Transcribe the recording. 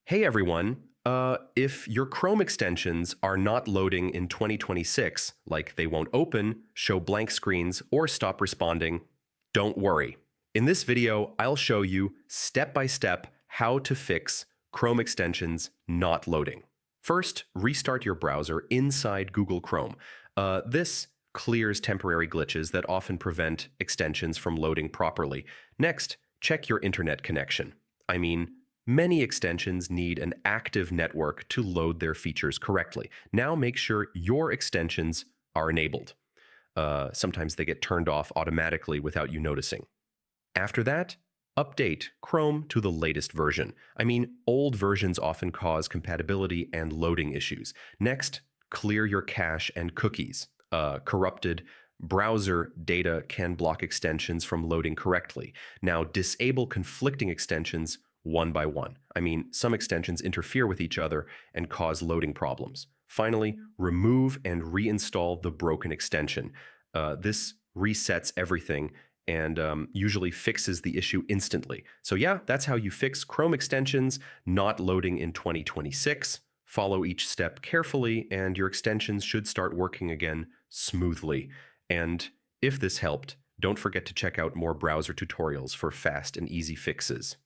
Hey everyone, if your Chrome extensions are not loading in 2026, like they won't open, show blank screens, or stop responding, don't worry. In this video, I'll show you step by step how to fix Chrome extensions not loading. First, restart your browser inside Google Chrome. This clears temporary glitches that often prevent extensions from loading properly. Next, check your internet connection. Many extensions need an active network to load their features correctly. Now make sure your extensions are enabled. Sometimes they get turned off automatically without you noticing. After that, update Chrome to the latest version. Old versions often cause compatibility and loading issues. Next, clear your cache and cookies. Corrupted browser data can block extensions from loading correctly. Now, disable conflicting extensions one by one. Some extensions interfere with each other and cause loading problems. Finally, remove and reinstall the broken extension. This resets everything and usually fixes the issue instantly. So yeah, that's how you fix Chrome extensions not loading in 2026. Follow each step carefully and your extensions should start working again smoothly. And if this helped, don't forget to check out more browser tutorials for fast and easy fixes.